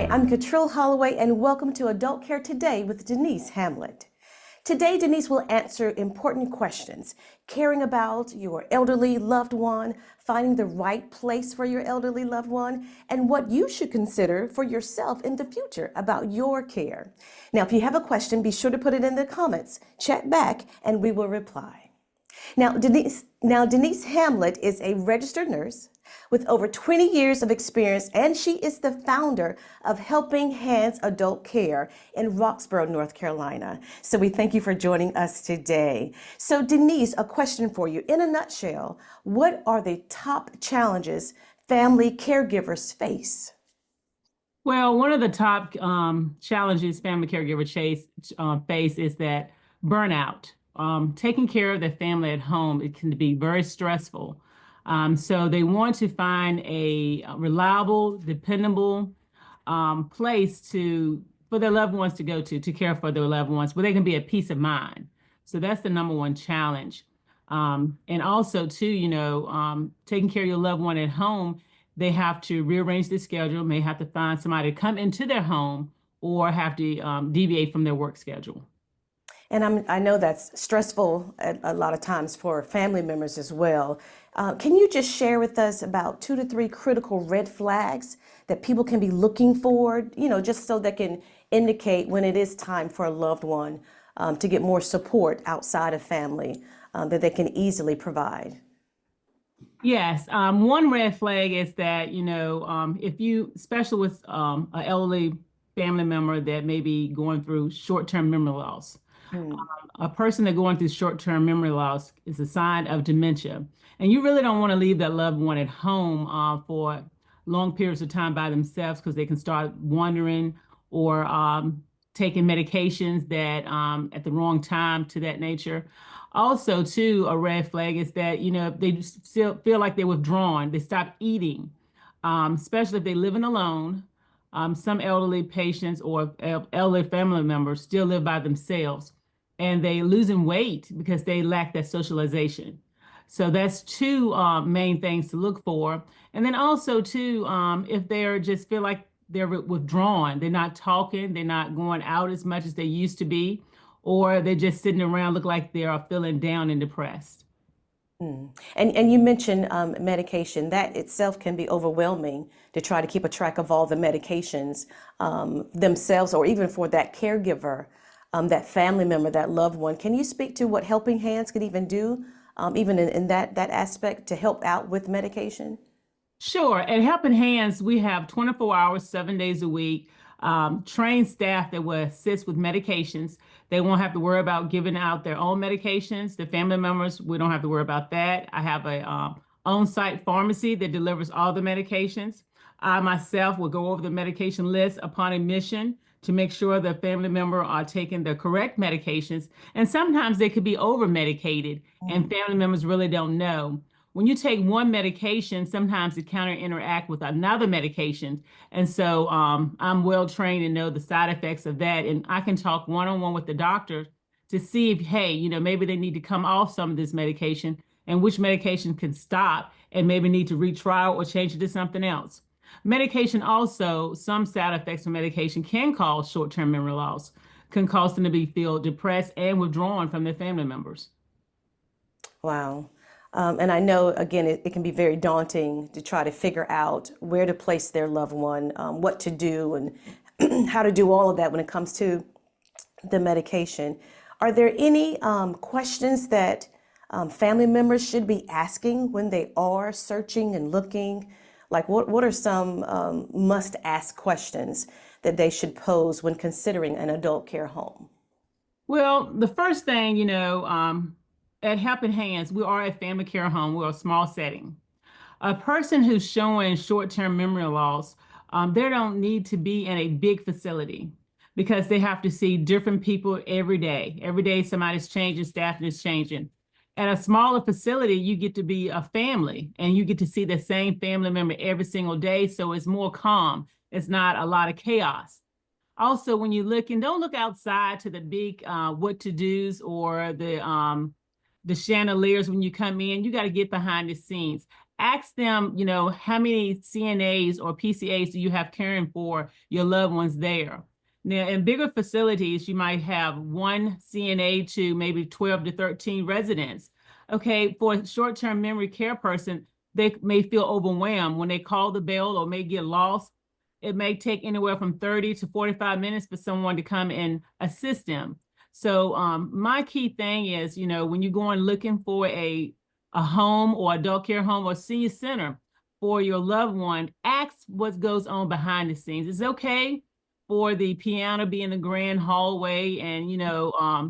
I'm Catrill Holloway, and welcome to Adult Care Today with Denise Hamlett. Today, Denise will answer important questions, caring about your elderly loved one, finding the right place for your elderly loved one, and what you should consider for yourself in the future about your care. Now, if you have a question, be sure to put it in the comments, chat back, and we will reply. Now, Denise Hamlett is a registered nurse with over 20 years of experience, and she is the founder of Helping Hands Adult Care in Roxborough, North Carolina. So we thank you for joining us today. So Denise, a question for you. In a nutshell, what are the top challenges family caregivers face? Well, one of the top challenges family face is that burnout. Taking care of the family at home, it can be very stressful. So they want to find a reliable, dependable place for their loved ones to go to care for their loved ones, where they can be at peace of mind. So that's the number one challenge. And also, too, taking care of your loved one at home, they have to rearrange their schedule, may have to find somebody to come into their home or have to deviate from their work schedule. And I know that's stressful a lot of times for family members as well. Can you just share with us about 2 to 3 critical red flags that people can be looking for, just so they can indicate when it is time for a loved one to get more support outside of family that they can easily provide? Yes, one red flag is that, if you, especially with an elderly family member that may be going through short-term memory loss. Hmm. A person that going through short-term memory loss is a sign of dementia. And you really don't want to leave that loved one at home for long periods of time by themselves, because they can start wandering or taking medications that at the wrong time, to that nature. Also, too, a red flag is that, they just still feel like they're withdrawn. They stop eating, especially if they're living alone. Some elderly patients or elderly family members still live by themselves, and they losing weight because they lack that socialization. So that's two main things to look for. And then also, too, if they're just feel like they're withdrawn, they're not talking, they're not going out as much as they used to be, or they're just sitting around, look like they are feeling down and depressed. Mm. And you mentioned medication. That itself can be overwhelming to try to keep a track of all the medications themselves, or even for that caregiver, that family member, that loved one. Can you speak to what Helping Hands could even do, even in that aspect, to help out with medication? Sure. At Helping Hands, we have 24 hours, 7 days a week, trained staff that will assist with medications. They won't have to worry about giving out their own medications. The family members, we don't have to worry about that. I have a on-site pharmacy that delivers all the medications. I myself will go over the medication list upon admission to make sure the family member are taking the correct medications. And sometimes they could be over medicated, and family members really don't know. When you take one medication, sometimes it counter interact with another medication. And so I'm well trained and know the side effects of that. And I can talk one-on-one with the doctor to see if, hey, maybe they need to come off some of this medication, and which medication can stop and maybe need to retrial or change it to something else. Medication also, some side effects of medication can cause short-term memory loss, can cause them to feel depressed and withdrawn from their family members. Wow. And I know, again, it can be very daunting to try to figure out where to place their loved one, what to do, and how to do all of that when it comes to the medication. Are there any questions that family members should be asking when they are searching and looking? Like, what are some must-ask questions that they should pose when considering an adult care home? Well, the first thing, at Helping Hands, we are a family care home. We're a small setting. A person who's showing short-term memory loss, they don't need to be in a big facility, because they have to see different people every day. Every day somebody's changing, staffing is changing. At a smaller facility, you get to be a family and you get to see the same family member every single day. So it's more calm. It's not a lot of chaos. Also, when you look, and don't look outside to the big what to do's or the chandeliers when you come in. You got to get behind the scenes. ask them, how many CNAs or PCAs do you have caring for your loved ones there? Now, in bigger facilities, you might have one CNA to maybe 12 to 13 residents. Okay, for a short-term memory care person, they may feel overwhelmed when they call the bell or may get lost. It may take anywhere from 30 to 45 minutes for someone to come and assist them. So my key thing is, when you're going looking for a home or adult care home or senior center for your loved one, ask what goes on behind the scenes. It's okay for the piano be in the grand hallway and,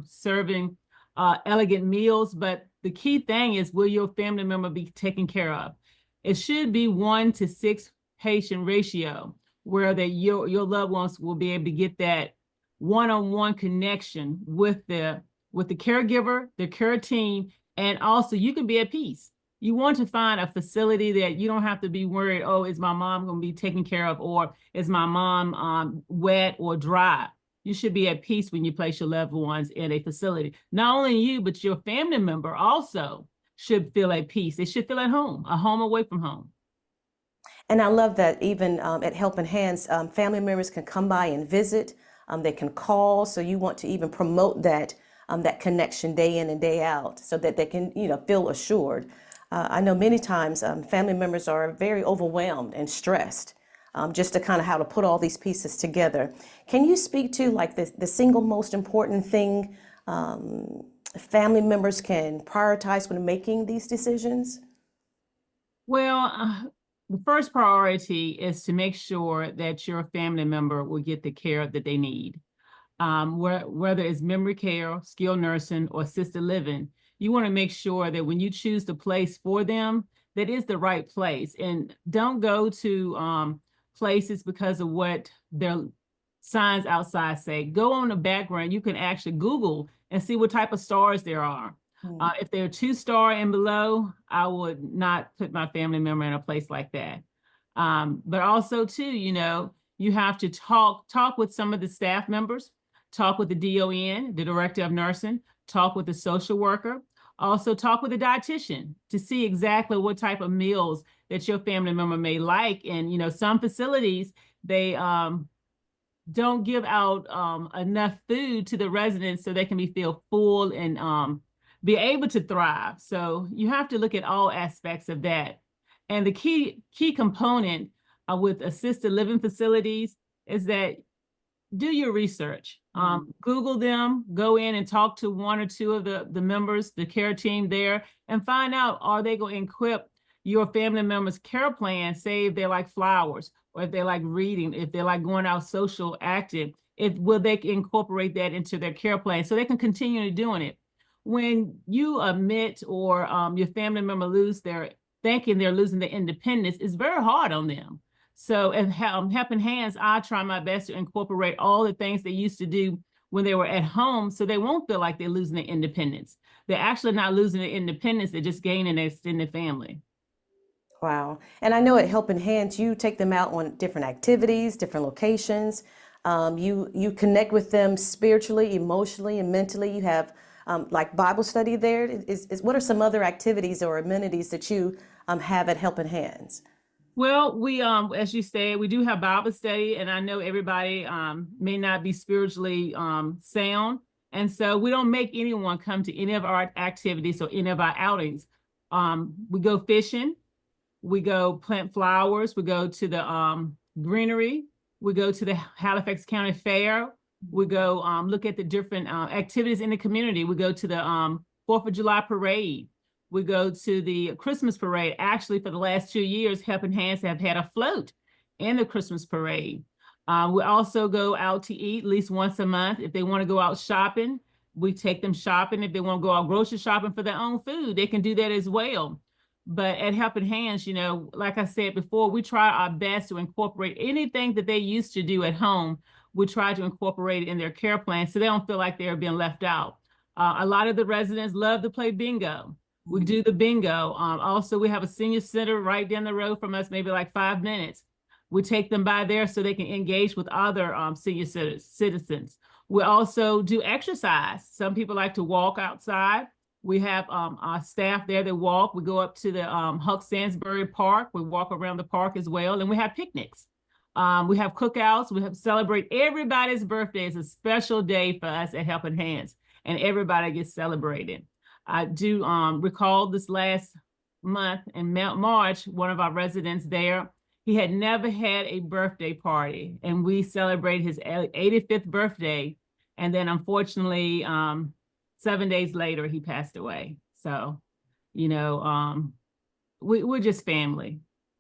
serving elegant meals, but the key thing is, will your family member be taken care of? It should be 1 to 6 patient ratio where your loved ones will be able to get that one-on-one connection with the caregiver, the care team, and also you can be at peace. You want to find a facility that you don't have to be worried, oh, is my mom going to be taken care of, or is my mom wet or dry? You should be at peace when you place your loved ones in a facility. Not only you, but your family member also should feel at peace. They should feel at home, a home away from home. And I love that even at Helping Hands, family members can come by and visit. They can call. So you want to even promote that that connection day in and day out, so that they can feel assured. I know many times family members are very overwhelmed and stressed, just to kind of how to put all these pieces together. Can you speak to like the single most important thing family members can prioritize when making these decisions? Well, the first priority is to make sure that your family member will get the care that they need. Whether it's memory care, skilled nursing, or assisted living, you want to make sure that when you choose the place for them, that is the right place. And don't go to places because of what their signs outside say. Go on the background. You can actually Google and see what type of stars there are. If they're 2-star and below, I would not put my family member in a place like that. But also too, you have to talk with some of the staff members, talk with the DON, the director of nursing, talk with the social worker, also talk with the dietitian to see exactly what type of meals that your family member may like. And, some facilities, they don't give out enough food to the residents so they can feel full and be able to thrive. So you have to look at all aspects of that. And the key component with assisted living facilities is that do your research. Google them, go in and talk to 1 or 2 of the members, the care team there, and find out, are they going to equip your family members' care plan, say if they like flowers, or if they like reading, if they like going out social active, will they incorporate that into their care plan so they can continue doing it? When you admit or your family member thinking they're losing their independence, it's very hard on them. So in Helping Hands, I try my best to incorporate all the things they used to do when they were at home so they won't feel like they're losing their independence. They're actually not losing their independence, they're just gaining their extended family. Wow. And I know at Helping Hands, you take them out on different activities, different locations. You connect with them spiritually, emotionally, and mentally. You have like Bible study there. What are some other activities or amenities that you have at Helping Hands? Well, we, as you said, we do have Bible study, and I know everybody may not be spiritually sound, and so we don't make anyone come to any of our activities or any of our outings. We go fishing, we go plant flowers, we go to the greenery, we go to the Halifax County Fair, we go look at the different activities in the community. We go to the 4th of July parade. We go to the Christmas parade. Actually, for the last 2 years, Helping Hands have had a float in the Christmas parade. We also go out to eat at least once a month. If they want to go out shopping, we take them shopping. If they want to go out grocery shopping for their own food, they can do that as well. But at Helping Hands, like I said before, we try our best to incorporate anything that they used to do at home. We try to incorporate it in their care plan so they don't feel like they're being left out. A lot of the residents love to play bingo. We do the bingo. Also, we have a senior center right down the road from us, maybe like 5 minutes. We take them by there so they can engage with other senior citizens. We also do exercise. Some people like to walk outside. We have our staff there that walk. We go up to the Huck Sandsbury Park. We walk around the park as well, and we have picnics. We have cookouts. We have celebrate everybody's birthday. Is a special day for us at Helping Hands, and everybody gets celebrated. I do recall this last month in March, one of our residents there, he had never had a birthday party, and we celebrated his 85th birthday. And then unfortunately, 7 days later, he passed away. So, you know, we're just family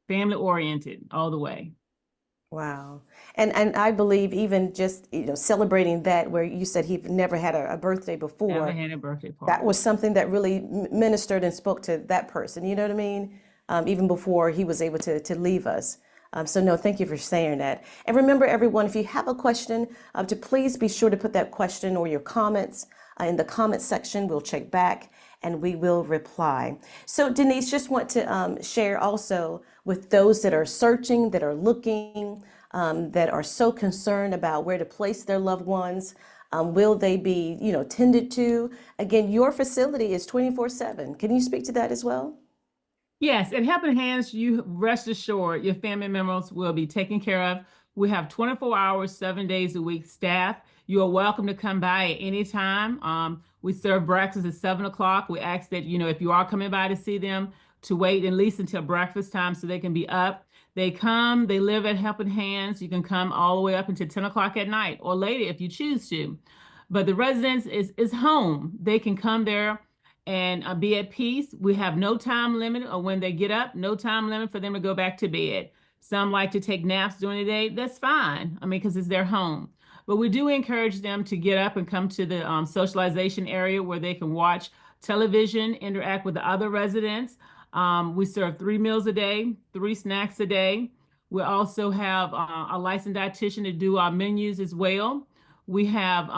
oriented all the way. Wow. And I believe even just, celebrating that where you said he never had a birthday Never before, had a birthday that party. was something that really ministered and spoke to that person. You know what I mean? Even before he was able to leave us. So no, thank you for saying that. And remember, everyone, if you have a question, to please be sure to put that question or your comments in the comment section. We'll check back and we will reply. So Denise, just want to share also with those that are searching, that are looking, that are so concerned about where to place their loved ones. Will they be, tended to? Again, your facility is 24/7. Can you speak to that as well? Yes, at Helping Hands, you rest assured your family members will be taken care of. We have 24 hours, 7 days a week staff. You are welcome to come by at any time. We serve breakfast at 7 o'clock. We ask that, if you are coming by to see them, to wait at least until breakfast time so they can be up. They come, they live at Helping Hands. You can come all the way up until 10 o'clock at night or later if you choose to. But the residence is home. They can come there and be at peace. We have no time limit or when they get up, no time limit for them to go back to bed. Some like to take naps during the day. That's fine. I mean, because it's their home. But we do encourage them to get up and come to the socialization area where they can watch television, interact with the other residents. We serve 3 meals a day, 3 snacks a day. We also have a licensed dietitian to do our menus as well. We have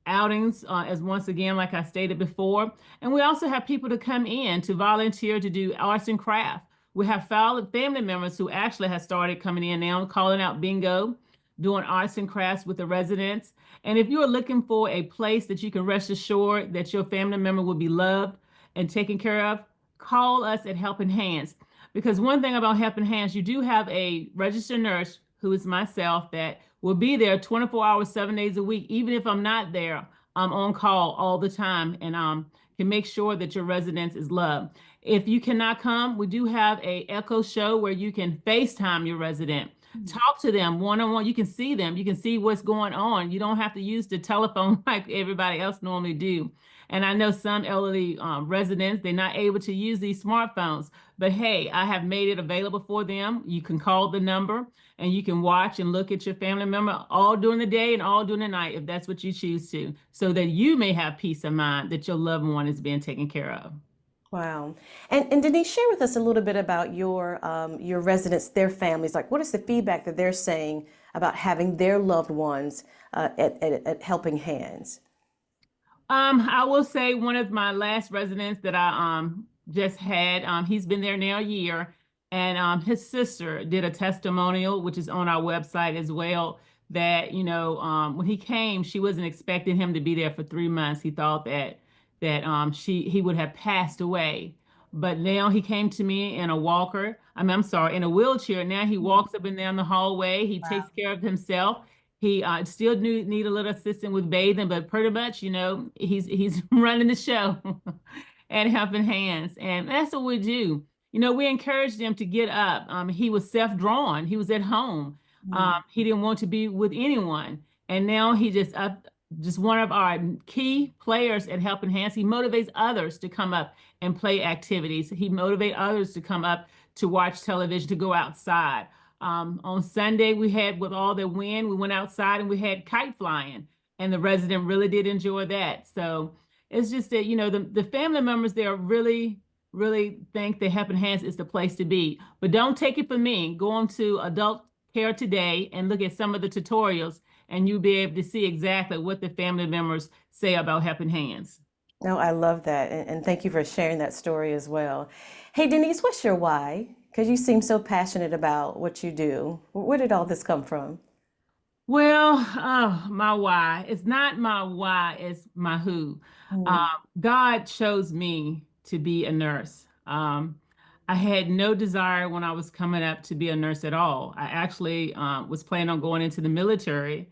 outings, as once again, like I stated before. And we also have people to come in to volunteer to do arts and craft. We have family members who actually have started coming in now, calling out bingo, doing arts and crafts with the residents. And if you're looking for a place that you can rest assured that your family member will be loved and taken care of, call us at Helping Hands. Because one thing about Helping Hands, you do have a registered nurse who is myself that will be there 24 hours, 7 days a week. Even if I'm not there, I'm on call all the time and can make sure that your residence is loved. If you cannot come, we do have a echo show where you can FaceTime your resident. Talk to them one-on-one. You can see them. You can see what's going on. You don't have to use the telephone like everybody else normally do. And I know some elderly residents, they're not able to use these smartphones. But hey, I have made it available for them. You can call the number and you can watch and look at your family member all during the day and all during the night if that's what you choose to, so that you may have peace of mind that your loved one is being taken care of. Wow. And Denise, share with us a little bit about your residents, their families. Like, what is the feedback that they're saying about having their loved ones at Helping Hands? I will say one of my last residents that I just had, he's been there now a year, and his sister did a testimonial, which is on our website as well, that when he came, she wasn't expecting him to be there for 3 months. He thought that he would have passed away. But now he came to me in a walker. I'm sorry, in a wheelchair. Now he walks up and down the hallway. He takes care of himself. He still need a little assistance with bathing, but pretty much, he's running the show and Helping Hands. And that's what we do. We encourage them to get up. He was self-drawn. He was at home. He didn't want to be with anyone. And now he just one of our key players at Helping Hands. He motivates others to come up and play activities. He motivates others to come up to watch television, to go outside. On Sunday, we had, with all the wind, we went outside and we had kite flying, and the resident really did enjoy that. So it's just that, the family members there really, really think that Helping Hands is the place to be. But don't take it from me. Go on to Adult Care Today and look at some of the tutorials, and you'll be able to see exactly what the family members say about Helping Hands. No, I love that. And thank you for sharing that story as well. Hey, Denise, what's your why? Because you seem so passionate about what you do. Where did all this come from? Well, my why. It's not my why, it's my who. Um, Mm, God chose me to be a nurse. I had no desire when I was coming up to be a nurse at all. I actually was planning on going into the military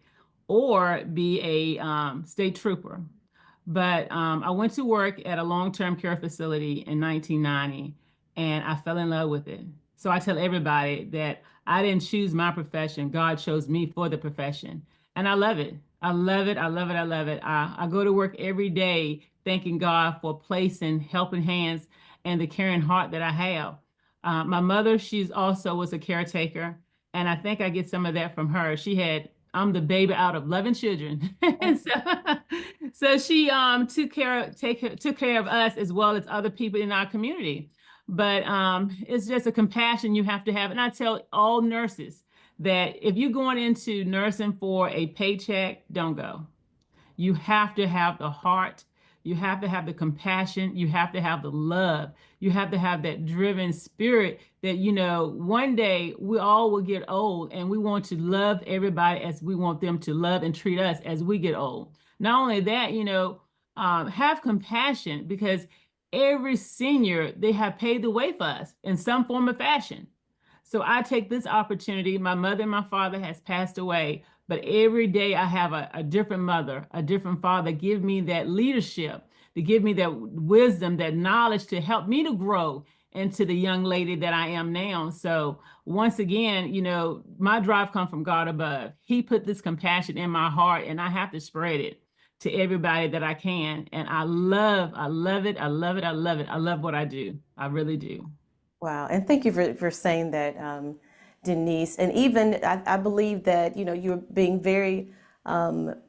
or be a state trooper. But I went to work at a long-term care facility in 1990 and I fell in love with it. So I tell everybody that I didn't choose my profession. God chose me for the profession. And I love it. I love it. I love it. I love it. I go to work every day thanking God for placing helping hands and the caring heart that I have. My mother, she's also was a caretaker. And I think I get some of that from her. I'm the baby out of 11 children. mm. And so she took care of us as well as other people in our community. But it's just a compassion you have to have. And I tell all nurses that if you're going into nursing for a paycheck, don't go. You have to have the heart. You have to have the compassion. You have to have the love. You have to have that driven spirit that, one day we all will get old and we want to love everybody as we want them to love and treat us as we get old. Not only that, have compassion because every senior, they have paved the way for us in some form of fashion. So I take this opportunity. My mother and my father has passed away, but every day I have a different mother, a different father give me that leadership, to give me that wisdom, that knowledge to help me to grow into the young lady that I am now. So once again, my drive comes from God above. He put this compassion in my heart and I have to spread it to everybody that I can. And I love it. I love it. I love it. I love what I do. I really do. Wow. And thank you for saying that, Denise. And even I believe that, you're being very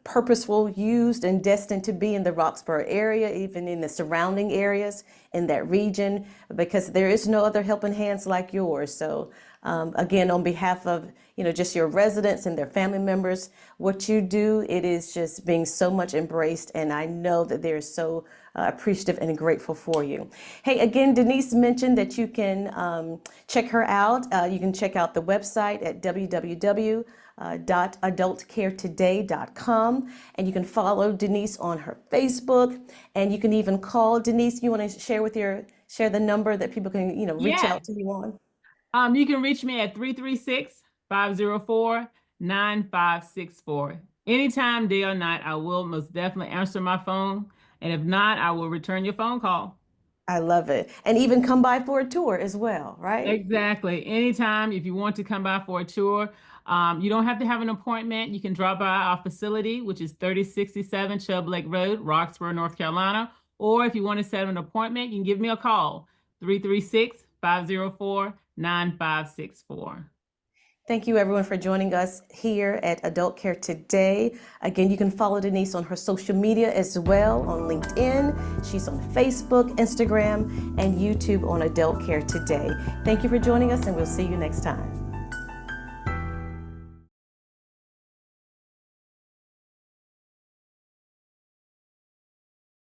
purposeful, used, and destined to be in the Roxborough area, even in the surrounding areas in that region, because there is no other helping hands like yours. So, again, on behalf of, just your residents and their family members, what you do, it is just being so much embraced. And I know that they're so appreciative and grateful for you. Hey, again, Denise mentioned that you can check her out. You can check out the website at www.adultcaretoday.com, and you can follow Denise on her Facebook, and you can even call Denise. You want to share the number that people can reach Yeah. out to you on? You can reach me at 336-504-9564. Anytime, day or night, I will most definitely answer my phone. And if not, I will return your phone call. I love it. And even come by for a tour as well, right? Exactly. Anytime, if you want to come by for a tour, you don't have to have an appointment. You can drop by our facility, which is 3067 Chubb Lake Road, Roxborough, North Carolina. Or if you want to set an appointment, you can give me a call, 336-504-9564. Thank you, everyone, for joining us here at Adult Care Today. Again, you can follow Denise on her social media as well, on LinkedIn. She's on Facebook, Instagram, and YouTube on Adult Care Today. Thank you for joining us, and we'll see you next time.